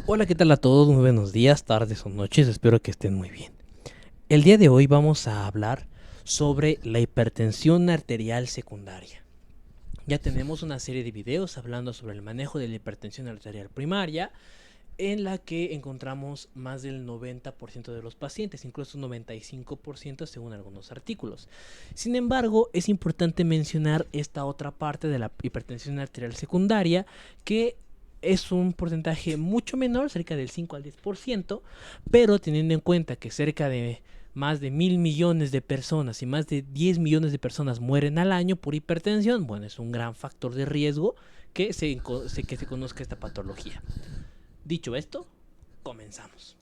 Hola, ¿qué tal a todos? Muy buenos días, tardes o noches, espero que estén muy bien. El día de hoy vamos a hablar sobre la hipertensión arterial secundaria. Ya tenemos una serie de videos hablando sobre el manejo de la hipertensión arterial primaria, en la que encontramos más del 90% de los pacientes, incluso un 95% según algunos artículos. Sin embargo, es importante mencionar esta otra parte de la hipertensión arterial secundaria, que es un porcentaje mucho menor, cerca del 5 al 10%, pero teniendo en cuenta que cerca de más de 1.000 millones de personas y más de 10 millones de personas mueren al año por hipertensión, bueno, es un gran factor de riesgo que se conozca esta patología. Dicho esto, comenzamos.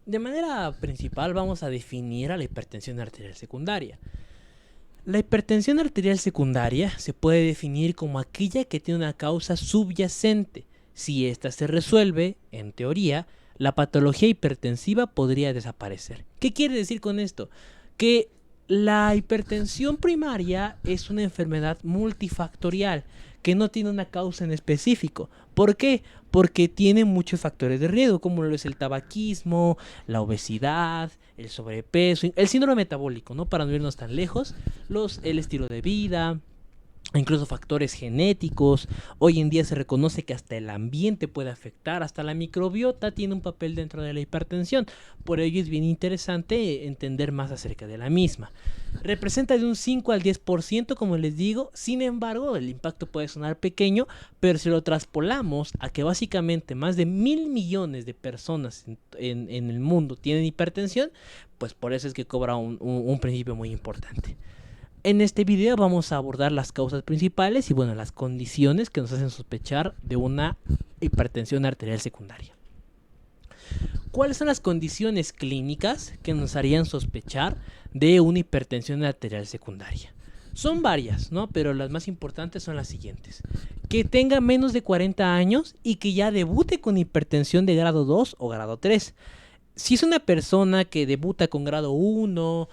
De manera principal vamos a definir a la hipertensión arterial secundaria. La hipertensión arterial secundaria se puede definir como aquella que tiene una causa subyacente. Si ésta se resuelve, en teoría, la patología hipertensiva podría desaparecer. ¿Qué quiere decir con esto? Que la hipertensión primaria es una enfermedad multifactorial que no tiene una causa en específico. ¿Por qué? Porque tiene muchos factores de riesgo, como lo es el tabaquismo, la obesidad, el sobrepeso, el síndrome metabólico, ¿no? Para no irnos tan lejos, el estilo de vida, incluso factores genéticos. Hoy en día se reconoce que hasta el ambiente puede afectar, hasta la microbiota tiene un papel dentro de la hipertensión. Por ello es bien interesante entender más acerca de la misma. Representa de un 5 al 10%, como les digo. Sin embargo, el impacto puede sonar pequeño, pero si lo traspolamos a que básicamente más de 1.000 millones de personas en el mundo tienen hipertensión, pues por eso es que cobra un principio muy importante. En este video vamos a abordar las causas principales y bueno, las condiciones que nos hacen sospechar de una hipertensión arterial secundaria. ¿Cuáles son las condiciones clínicas que nos harían sospechar de una hipertensión arterial secundaria? Son varias, ¿no? Pero las más importantes son las siguientes. Que tenga menos de 40 años y que ya debute con hipertensión de grado 2 o grado 3. Si es una persona que debuta con grado 1,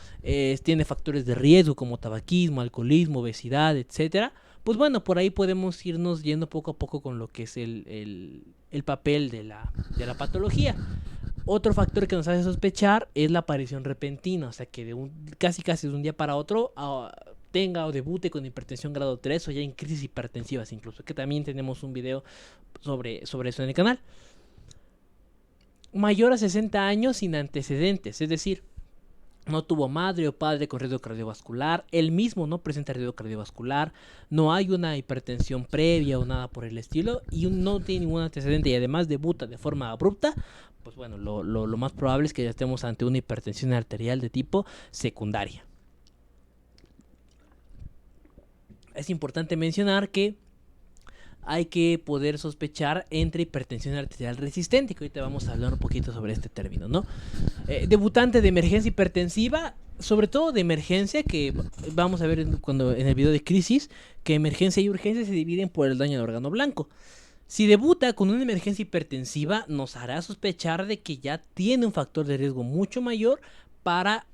tiene factores de riesgo como tabaquismo, alcoholismo, obesidad, etcétera, pues bueno, por ahí podemos irnos yendo poco a poco con lo que es el papel de la patología. Otro factor que nos hace sospechar es la aparición repentina, o sea que casi de un día para otro tenga o debute con hipertensión grado 3 o ya en crisis hipertensivas incluso, que también tenemos un video sobre eso en el canal. Mayor a 60 años sin antecedentes, es decir, no tuvo madre o padre con riesgo cardiovascular, él mismo no presenta riesgo cardiovascular, no hay una hipertensión previa o nada por el estilo y no tiene ningún antecedente y además debuta de forma abrupta, pues bueno, lo más probable es que ya estemos ante una hipertensión arterial de tipo secundaria. Es importante mencionar que hay que poder sospechar entre hipertensión arterial resistente, que ahorita vamos a hablar un poquito sobre este término, ¿no? Debutante de emergencia hipertensiva, sobre todo de emergencia, que vamos a ver en el video de crisis, que emergencia y urgencia se dividen por el daño al órgano blanco. Si debuta con una emergencia hipertensiva, nos hará sospechar de que ya tiene un factor de riesgo mucho mayor para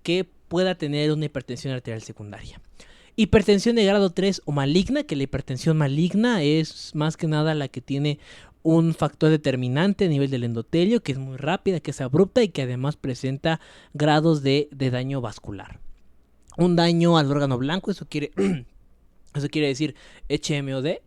que pueda tener una hipertensión arterial secundaria. Hipertensión de grado 3 o maligna, que la hipertensión maligna es más que nada la que tiene un factor determinante a nivel del endotelio, que es muy rápida, que es abrupta y que además presenta grados de daño vascular. Un daño al órgano blanco, eso quiere decir HMOD,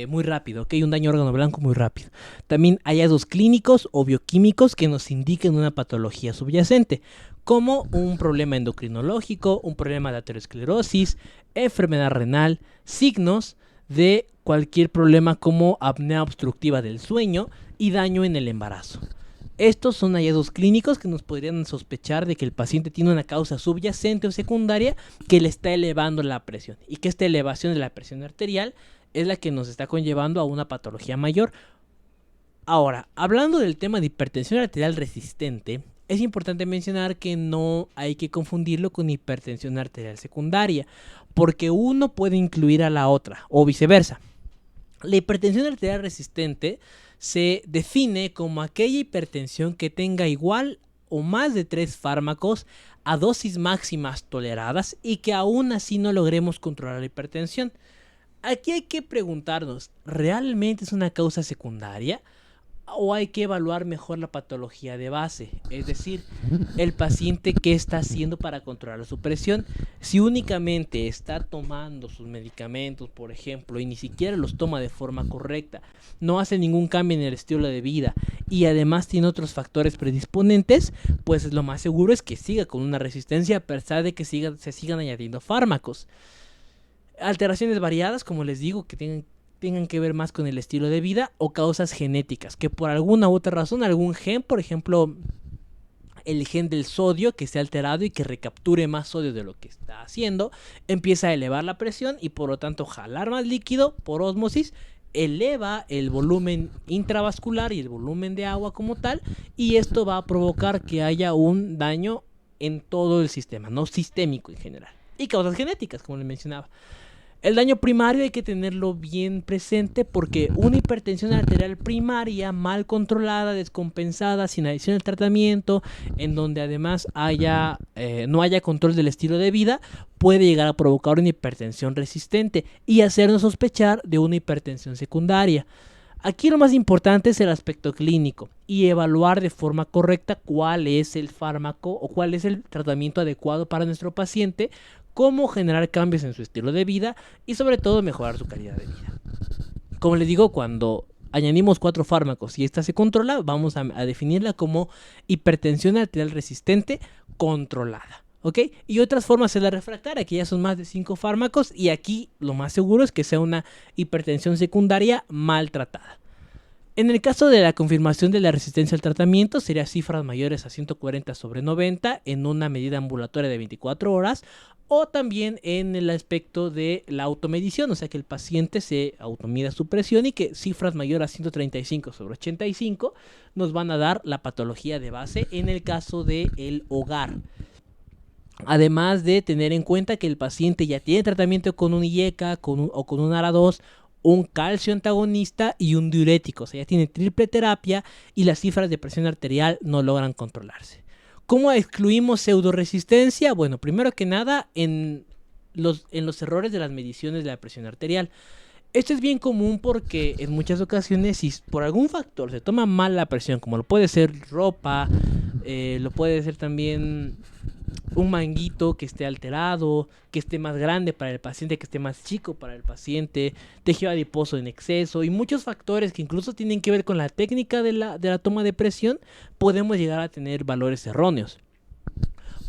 muy rápido, ¿ok? Un daño al órgano blanco muy rápido. También hay hallazgos clínicos o bioquímicos que nos indiquen una patología subyacente, como un problema endocrinológico, un problema de aterosclerosis, enfermedad renal, signos de cualquier problema como apnea obstructiva del sueño y daño en el embarazo. Estos son hallazgos clínicos que nos podrían sospechar de que el paciente tiene una causa subyacente o secundaria que le está elevando la presión y que esta elevación de la presión arterial es la que nos está conllevando a una patología mayor. Ahora, hablando del tema de hipertensión arterial resistente, es importante mencionar que no hay que confundirlo con hipertensión arterial secundaria, porque uno puede incluir a la otra o viceversa. La hipertensión arterial resistente se define como aquella hipertensión que tenga igual o más de 3 fármacos a dosis máximas toleradas y que aún así no logremos controlar la hipertensión. Aquí hay que preguntarnos, ¿realmente es una causa secundaria? ¿O hay que evaluar mejor la patología de base? Es decir, el paciente qué está haciendo para controlar su presión. Si únicamente está tomando sus medicamentos, por ejemplo, y ni siquiera los toma de forma correcta, no hace ningún cambio en el estilo de vida y además tiene otros factores predisponentes, pues lo más seguro es que siga con una resistencia a pesar de que se sigan añadiendo fármacos. Alteraciones variadas, como les digo, que tengan que ver más con el estilo de vida o causas genéticas, que por alguna u otra razón, algún gen, por ejemplo, el gen del sodio que esté alterado y que recapture más sodio de lo que está haciendo, empieza a elevar la presión y por lo tanto jalar más líquido por ósmosis, eleva el volumen intravascular y el volumen de agua como tal, y esto va a provocar que haya un daño en todo el sistema, no sistémico en general. Y causas genéticas, como les mencionaba. El daño primario hay que tenerlo bien presente porque una hipertensión arterial primaria mal controlada, descompensada, sin adición al tratamiento, en donde además no haya control del estilo de vida, puede llegar a provocar una hipertensión resistente y hacernos sospechar de una hipertensión secundaria. Aquí lo más importante es el aspecto clínico y evaluar de forma correcta cuál es el fármaco o cuál es el tratamiento adecuado para nuestro paciente, cómo generar cambios en su estilo de vida y sobre todo mejorar su calidad de vida. Como les digo, cuando añadimos 4 fármacos y esta se controla, vamos a definirla como hipertensión arterial resistente controlada. ¿Ok? Y otras formas es la refractaria, que ya son más de 5 fármacos y aquí lo más seguro es que sea una hipertensión secundaria maltratada. En el caso de la confirmación de la resistencia al tratamiento, sería cifras mayores a 140/90 en una medida ambulatoria de 24 horas o también en el aspecto de la automedición, o sea que el paciente se automida su presión y que cifras mayores a 135/85 nos van a dar la patología de base en el caso del hogar. Además de tener en cuenta que el paciente ya tiene tratamiento con un IECA o con un ARA2, un calcio antagonista y un diurético. O sea, ya tiene triple terapia y las cifras de presión arterial no logran controlarse. ¿Cómo excluimos pseudoresistencia? Bueno, primero que nada, en los errores de las mediciones de la presión arterial. Esto es bien común porque en muchas ocasiones, si por algún factor se toma mal la presión, como lo puede ser ropa, lo puede ser también un manguito que esté alterado, que esté más grande para el paciente, que esté más chico para el paciente, tejido adiposo en exceso y muchos factores que incluso tienen que ver con la técnica de la toma de presión, podemos llegar a tener valores erróneos.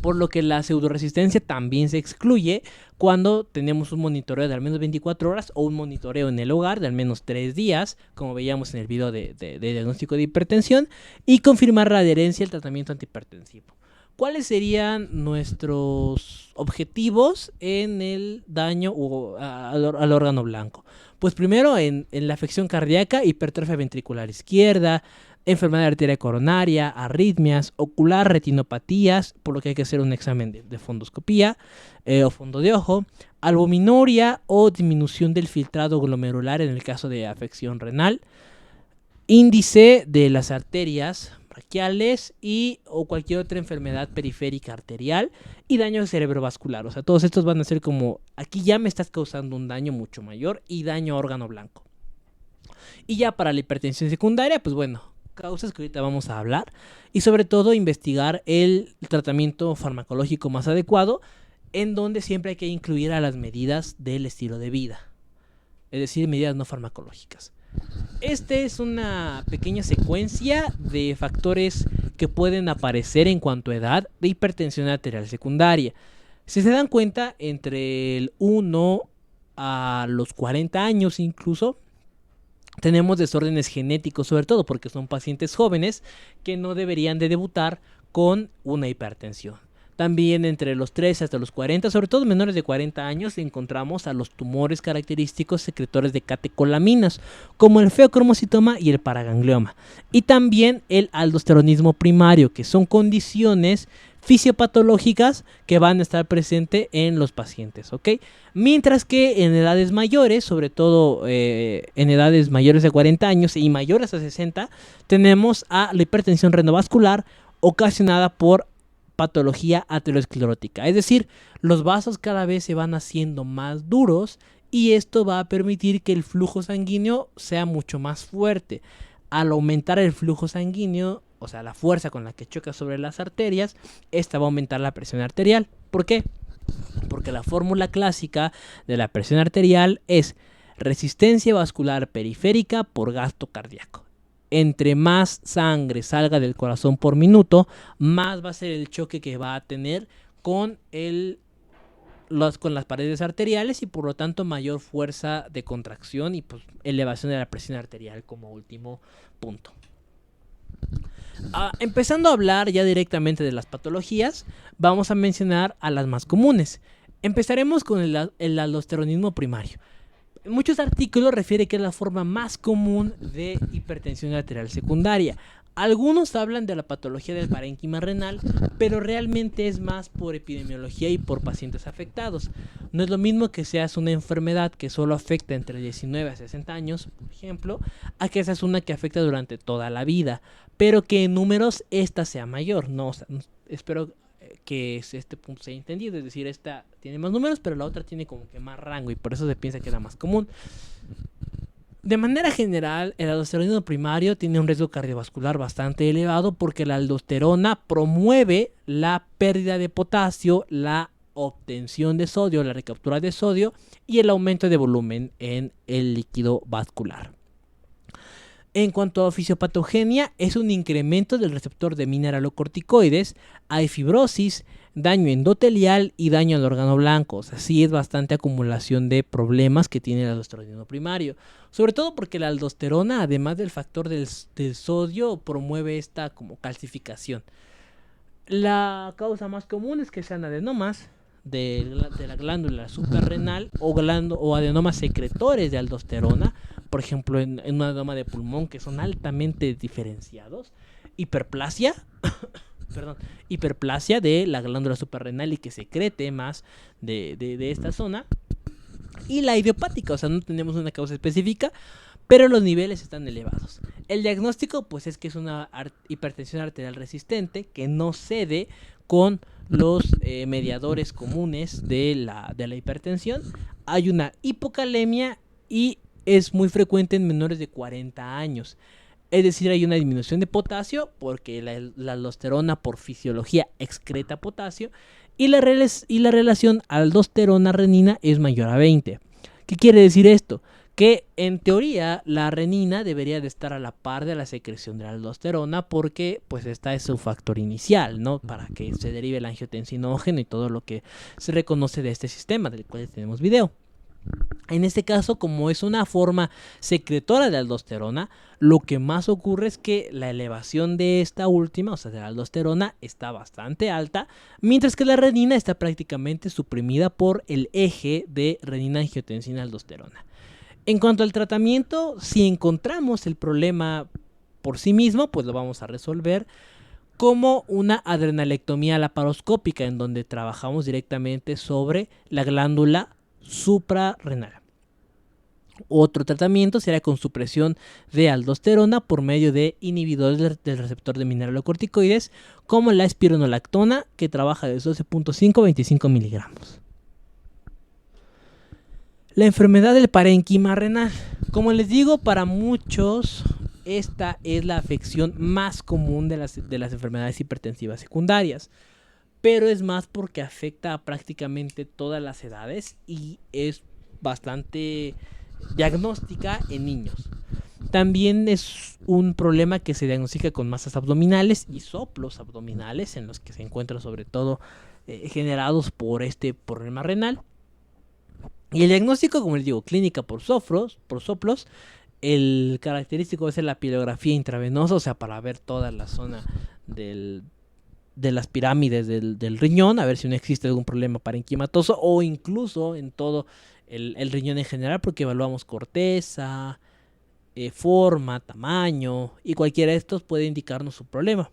Por lo que la pseudoresistencia también se excluye cuando tenemos un monitoreo de al menos 24 horas o un monitoreo en el hogar de al menos 3 días, como veíamos en el video de diagnóstico de hipertensión, y confirmar la adherencia al tratamiento antihipertensivo. ¿Cuáles serían nuestros objetivos en el daño al órgano blanco? Pues primero en la afección cardíaca, hipertrofia ventricular izquierda, enfermedad de arteria coronaria, arritmias, ocular, retinopatías, por lo que hay que hacer un examen de fondoscopía o fondo de ojo, albuminuria o disminución del filtrado glomerular en el caso de afección renal, índice de las arterias braquiales o cualquier otra enfermedad periférica arterial y daño cerebrovascular. O sea, todos estos van a ser como, aquí ya me estás causando un daño mucho mayor y daño a órgano blanco. Y ya para la hipertensión secundaria, pues bueno, causas que ahorita vamos a hablar y sobre todo investigar el tratamiento farmacológico más adecuado, en donde siempre hay que incluir a las medidas del estilo de vida, es decir, medidas no farmacológicas. Esta es una pequeña secuencia de factores que pueden aparecer en cuanto a edad de hipertensión arterial secundaria. Si se dan cuenta, entre el 1 a los 40 años incluso, tenemos desórdenes genéticos, sobre todo porque son pacientes jóvenes que no deberían de debutar con una hipertensión. También entre los 13 hasta los 40, sobre todo menores de 40 años, encontramos a los tumores característicos secretores de catecolaminas, como el feocromocitoma y el paraganglioma. Y también el aldosteronismo primario, que son condiciones fisiopatológicas que van a estar presentes en los pacientes, ¿ok? Mientras que en edades mayores, sobre todo en edades mayores de 40 años y mayores a 60, tenemos a la hipertensión renovascular ocasionada por patología aterosclerótica. Es decir, los vasos cada vez se van haciendo más duros y esto va a permitir que el flujo sanguíneo sea mucho más fuerte. Al aumentar el flujo sanguíneo, o sea, la fuerza con la que choca sobre las arterias, esta va a aumentar la presión arterial. ¿Por qué? Porque la fórmula clásica de la presión arterial es resistencia vascular periférica por gasto cardíaco. Entre más sangre salga del corazón por minuto, más va a ser el choque que va a tener con con las paredes arteriales y por lo tanto mayor fuerza de contracción y pues elevación de la presión arterial como último punto. Empezando a hablar ya directamente de las patologías, vamos a mencionar a las más comunes. Empezaremos con el aldosteronismo primario. En muchos artículos refiere que es la forma más común de hipertensión arterial secundaria. Algunos hablan de la patología del parénquima renal, pero realmente es más por epidemiología y por pacientes afectados. No es lo mismo que seas una enfermedad que solo afecta entre 19 a 60 años, por ejemplo, a que seas una que afecta durante toda la vida, pero que en números esta sea mayor, ¿no? O sea, espero que este punto sea entendido, es decir, esta tiene más números, pero la otra tiene como que más rango y por eso se piensa que es la más común. De manera general, el aldosteronismo primario tiene un riesgo cardiovascular bastante elevado porque la aldosterona promueve la pérdida de potasio, la obtención de sodio, la recaptura de sodio y el aumento de volumen en el líquido vascular. En cuanto a fisiopatogenia, es un incremento del receptor de mineralocorticoides, hay fibrosis, daño endotelial y daño al órgano blanco. O sea, sí es bastante acumulación de problemas que tiene el aldosteronismo primario. Sobre todo porque la aldosterona, además del factor del sodio, promueve esta como calcificación. La causa más común es que sean adenomas de la glándula suprarrenal o adenomas secretores de aldosterona, por ejemplo en un adenoma de pulmón que son altamente diferenciados, hiperplasia, hiperplasia de la glándula suprarrenal y que secrete más de esta zona, y la idiopática, o sea, no tenemos una causa específica, pero los niveles están elevados. El diagnóstico pues es que es una hipertensión arterial resistente que no cede con los mediadores comunes de la hipertensión. Hay una hipocalemia y es muy frecuente en menores de 40 años. Es decir, hay una disminución de potasio porque la aldosterona por fisiología excreta potasio y la relación aldosterona-renina es mayor a 20. ¿Qué quiere decir esto? Que en teoría la renina debería de estar a la par de la secreción de la aldosterona porque pues esta es su factor inicial, ¿no? Para que se derive el angiotensinógeno y todo lo que se reconoce de este sistema del cual tenemos video. En este caso, como es una forma secretora de aldosterona, lo que más ocurre es que la elevación de esta última, o sea de la aldosterona, está bastante alta, mientras que la renina está prácticamente suprimida por el eje de renina-angiotensina-aldosterona. En cuanto al tratamiento, si encontramos el problema por sí mismo, pues lo vamos a resolver como una adrenalectomía laparoscópica, en donde trabajamos directamente sobre la glándula suprarrenal. Otro tratamiento será con supresión de aldosterona por medio de inhibidores del receptor de mineralocorticoides, como la espironolactona, que trabaja de 12.5 a 25 miligramos. La enfermedad del parénquima renal. Como les digo, para muchos esta es la afección más común de las enfermedades hipertensivas secundarias, pero es más porque afecta a prácticamente todas las edades y es bastante diagnóstica en niños. También es un problema que se diagnostica con masas abdominales y soplos abdominales, en los que se encuentran sobre todo generados por este problema renal. Y el diagnóstico, como les digo, clínica por soplos. El característico es la pilografía intravenosa, o sea, para ver toda la zona de las pirámides del riñón, a ver si no existe algún problema parenquimatoso o incluso en todo el riñón en general, porque evaluamos corteza, forma, tamaño, y cualquiera de estos puede indicarnos su problema.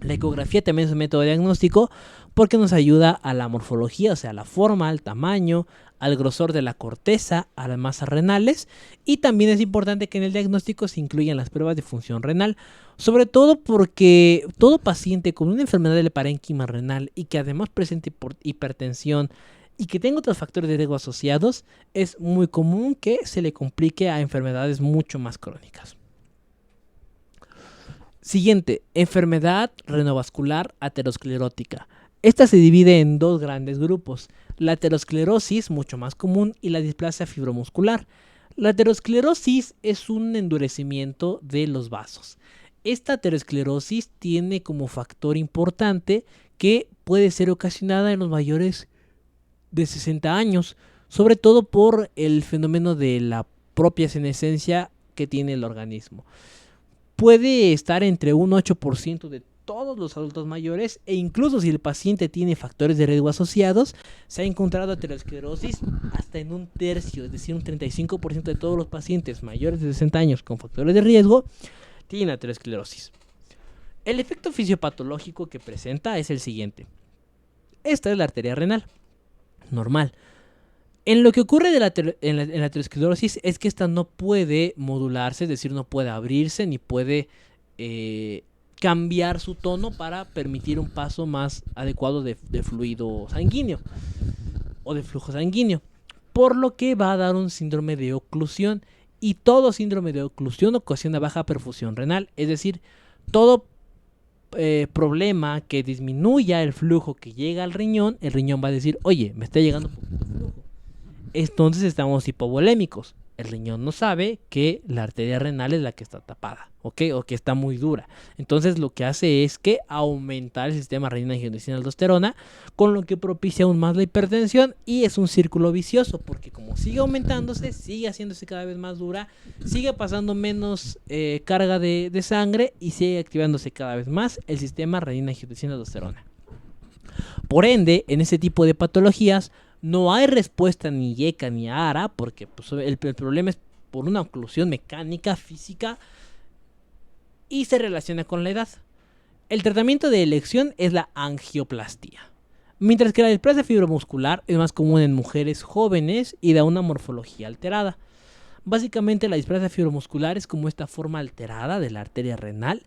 La ecografía también es un método diagnóstico porque nos ayuda a la morfología, o sea, a la forma, al tamaño, al grosor de la corteza, a las masas renales, y también es importante que en el diagnóstico se incluyan las pruebas de función renal, sobre todo porque todo paciente con una enfermedad del parénquima renal y que además presente hipertensión y que tenga otros factores de riesgo asociados, es muy común que se le complique a enfermedades mucho más crónicas. Siguiente, enfermedad renovascular aterosclerótica. Esta se divide en dos grandes grupos, la aterosclerosis, mucho más común, y la displasia fibromuscular. La aterosclerosis es un endurecimiento de los vasos. Esta aterosclerosis tiene como factor importante que puede ser ocasionada en los mayores de 60 años, sobre todo por el fenómeno de la propia senescencia que tiene el organismo. Puede estar entre un 8% de todos los adultos mayores, e incluso si el paciente tiene factores de riesgo asociados, se ha encontrado aterosclerosis hasta en un tercio, es decir, un 35% de todos los pacientes mayores de 60 años con factores de riesgo tienen aterosclerosis. El efecto fisiopatológico que presenta es el siguiente. Esta es la arteria renal normal. En lo que ocurre en la aterosclerosis es que esta no puede modularse, es decir, no puede abrirse ni puede cambiar su tono para permitir un paso más adecuado de fluido sanguíneo o de flujo sanguíneo, por lo que va a dar un síndrome de oclusión, y todo síndrome de oclusión ocasiona baja perfusión renal, es decir, todo problema que disminuya el flujo que llega al riñón, el riñón va a decir, oye, me está llegando poco flujo. Entonces estamos hipovolémicos. El riñón no sabe que la arteria renal es la que está tapada, ¿ok? O que está muy dura. Entonces lo que hace es que aumentar el sistema renina-angiotensina-aldosterona, con lo que propicia aún más la hipertensión, y es un círculo vicioso, porque como sigue aumentándose, sigue haciéndose cada vez más dura, sigue pasando menos carga de sangre y sigue activándose cada vez más el sistema renina-angiotensina-aldosterona. Por ende, en ese tipo de patologías no hay respuesta ni IECA ni ARA, porque pues, el problema es por una oclusión mecánica, física, y se relaciona con la edad. El tratamiento de elección es la angioplastía, mientras que la displasia fibromuscular es más común en mujeres jóvenes y da una morfología alterada. Básicamente la displasia fibromuscular es como esta forma alterada de la arteria renal,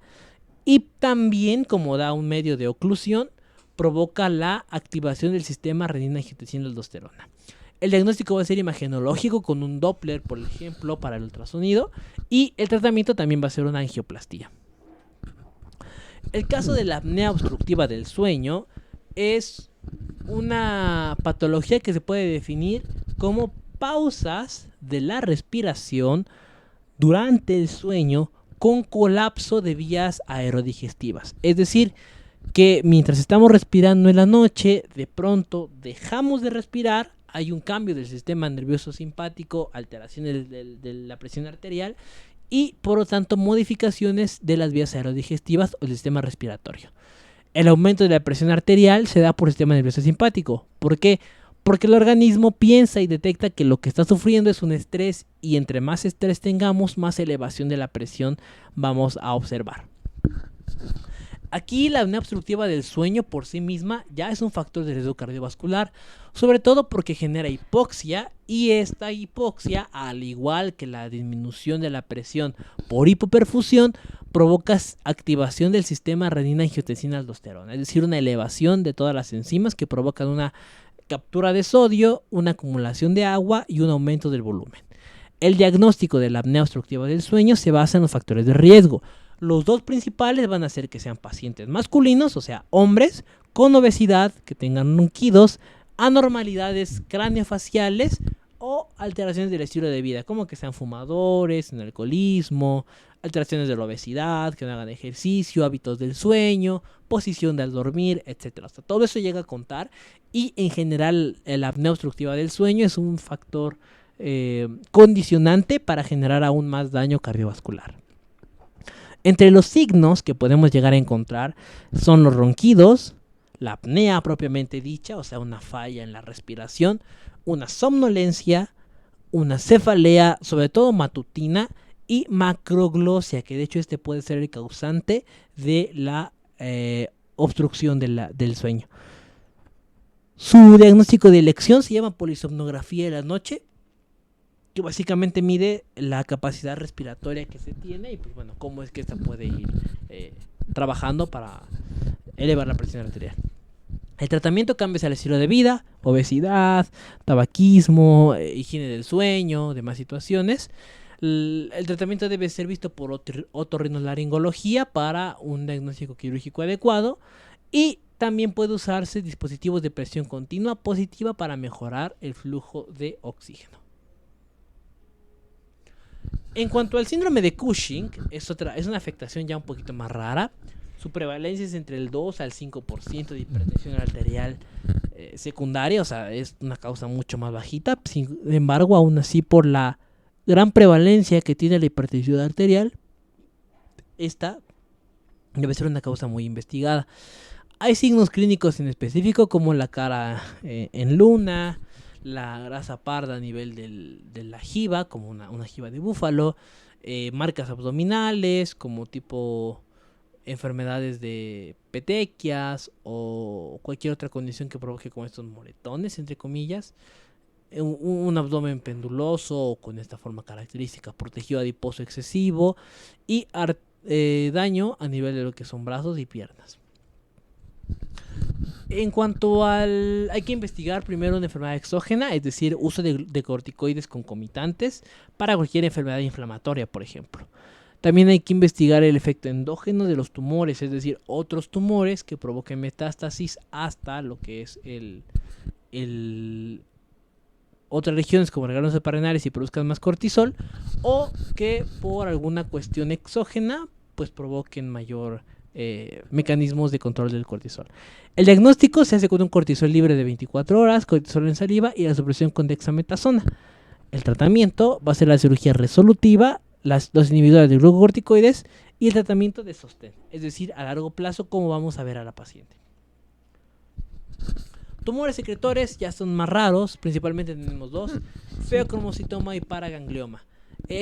y también como da un medio de oclusión, provoca la activación del sistema renina-angiotensina-aldosterona. El diagnóstico va a ser imagenológico con un Doppler, por ejemplo, para el ultrasonido, y el tratamiento también va a ser una angioplastía. El caso de la apnea obstructiva del sueño es una patología que se puede definir como pausas de la respiración durante el sueño con colapso de vías aerodigestivas. Es decir, que mientras estamos respirando en la noche, de pronto dejamos de respirar, hay un cambio del sistema nervioso simpático, alteraciones de la presión arterial y por lo tanto modificaciones de las vías aerodigestivas o del sistema respiratorio. El aumento de la presión arterial se da por el sistema nervioso simpático. ¿Por qué? Porque el organismo piensa y detecta que lo que está sufriendo es un estrés, y entre más estrés tengamos, más elevación de la presión vamos a observar. Aquí la apnea obstructiva del sueño por sí misma ya es un factor de riesgo cardiovascular, sobre todo porque genera hipoxia, y esta hipoxia, al igual que la disminución de la presión por hipoperfusión, provoca activación del sistema renina-angiotensina-aldosterona, es decir, una elevación de todas las enzimas que provocan una captura de sodio, una acumulación de agua y un aumento del volumen. El diagnóstico de la apnea obstructiva del sueño se basa en los factores de riesgo. Los dos principales van a ser que sean pacientes masculinos, o sea, hombres, con obesidad, que tengan ronquidos, anormalidades craneofaciales o alteraciones del estilo de vida, como que sean fumadores, en alcoholismo, alteraciones de la obesidad, que no hagan ejercicio, hábitos del sueño, posición de al dormir, etc. Hasta todo eso llega a contar, y en general la apnea obstructiva del sueño es un factor condicionante para generar aún más daño cardiovascular. Entre los signos que podemos llegar a encontrar son los ronquidos, la apnea propiamente dicha, o sea, una falla en la respiración, una somnolencia, una cefalea, sobre todo matutina, y macroglosia, que de hecho este puede ser el causante de la obstrucción del sueño. Su diagnóstico de elección se llama polisomnografía de la noche, que básicamente mide la capacidad respiratoria que se tiene y pues bueno, cómo es que esta puede ir trabajando para elevar la presión arterial. El tratamiento cambia el estilo de vida, obesidad, tabaquismo, higiene del sueño, demás situaciones. El tratamiento debe ser visto por otorrinolaringología para un diagnóstico quirúrgico adecuado y también puede usarse dispositivos de presión continua positiva para mejorar el flujo de oxígeno. En cuanto al síndrome de Cushing, es una afectación ya un poquito más rara. Su prevalencia es entre el 2 al 5% de hipertensión arterial secundaria, o sea, es una causa mucho más bajita. Sin embargo, aún así, por la gran prevalencia que tiene la hipertensión arterial, esta debe ser una causa muy investigada. Hay signos clínicos en específico como la cara en luna, la grasa parda a nivel de la jiba, como una jiba de búfalo, marcas abdominales como tipo enfermedades de petequias o cualquier otra condición que provoque como estos moretones, entre comillas, un abdomen penduloso o con esta forma característica, protegido adiposo excesivo y daño a nivel de lo que son brazos y piernas. En cuanto hay que investigar primero una enfermedad exógena, es decir, uso de corticoides concomitantes para cualquier enfermedad inflamatoria, por ejemplo. También hay que investigar el efecto endógeno de los tumores, es decir, otros tumores que provoquen metástasis hasta lo que es otras regiones como órganos suprarrenales y produzcan más cortisol, o que por alguna cuestión exógena pues provoquen mayor mecanismos de control del cortisol. El diagnóstico se hace con un cortisol libre de 24 horas, cortisol en saliva y la supresión con dexametasona. El tratamiento va a ser la cirugía resolutiva, las dosis individuales de glucocorticoides y el tratamiento de sostén, es decir, a largo plazo, como vamos a ver a la paciente. Tumores secretores ya son más raros, principalmente tenemos dos, feocromocitoma y paraganglioma.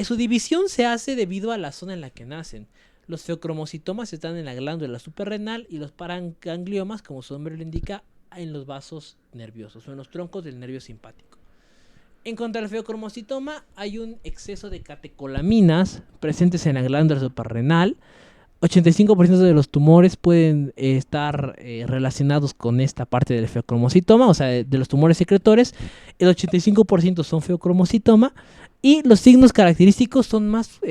Su división se hace debido a la zona en la que nacen. Los feocromocitomas están en la glándula suprarrenal y los paragangliomas, como su nombre lo indica, en los vasos nerviosos o en los troncos del nervio simpático. En cuanto al feocromocitoma, hay un exceso de catecolaminas presentes en la glándula suprarrenal. 85% de los tumores pueden estar relacionados con esta parte del feocromocitoma, o sea, de los tumores secretores. El 85% son feocromocitoma y los signos característicos son más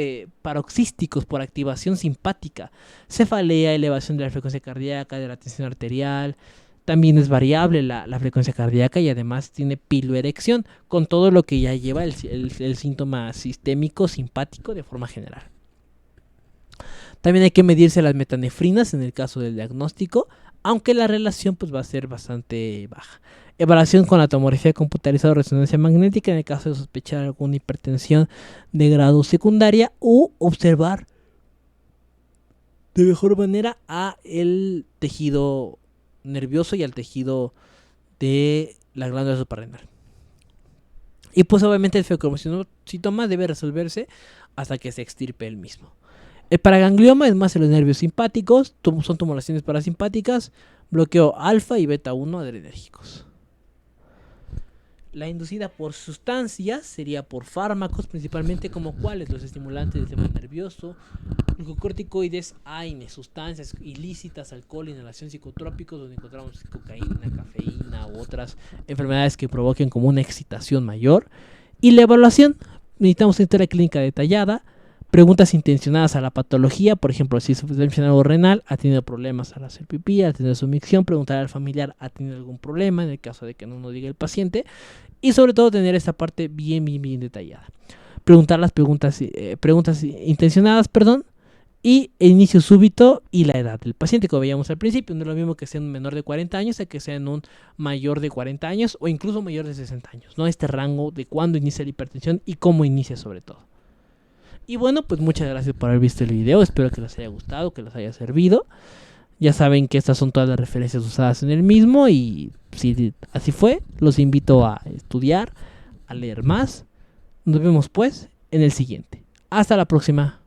paroxísticos por activación simpática. Cefalea, elevación de la frecuencia cardíaca, de la tensión arterial. También es variable la frecuencia cardíaca y además tiene piloerección, con todo lo que ya lleva el síntoma sistémico simpático de forma general. También hay que medirse las metanefrinas en el caso del diagnóstico, aunque la relación pues va a ser bastante baja. Evaluación con la tomografía computarizada o resonancia magnética en el caso de sospechar alguna hipertensión de grado secundaria u observar de mejor manera a el tejido nervioso y al tejido de la glándula suprarrenal. Y pues obviamente el feocromocitoma debe resolverse hasta que se extirpe el mismo. El paraganglioma es más en los nervios simpáticos, son tumulaciones parasimpáticas, bloqueo alfa y beta 1 adrenérgicos. La inducida por sustancias sería por fármacos, principalmente como cuáles, los estimulantes del sistema nervioso, glucocorticoides, AINE, sustancias ilícitas, alcohol, inhalación, psicotrópicos, donde encontramos cocaína, cafeína u otras enfermedades que provoquen como una excitación mayor. Y la evaluación, necesitamos una historia clínica detallada, preguntas intencionadas a la patología, por ejemplo, si es algo renal, ha tenido problemas al hacer pipí, ha tenido sumicción, preguntar al familiar, ha tenido algún problema, en el caso de que no nos diga el paciente, y sobre todo tener esta parte bien detallada. Preguntar las preguntas intencionadas, y el inicio súbito y la edad del paciente, como veíamos al principio. No es lo mismo que sea un menor de 40 años a que sea un mayor de 40 años o incluso mayor de 60 años, ¿no? Este rango de cuándo inicia la hipertensión y cómo inicia sobre todo. Y bueno, pues muchas gracias por haber visto el video, espero que les haya gustado, que les haya servido. Ya saben que estas son todas las referencias usadas en el mismo y si así fue, los invito a estudiar, a leer más. Nos vemos pues en el siguiente. Hasta la próxima.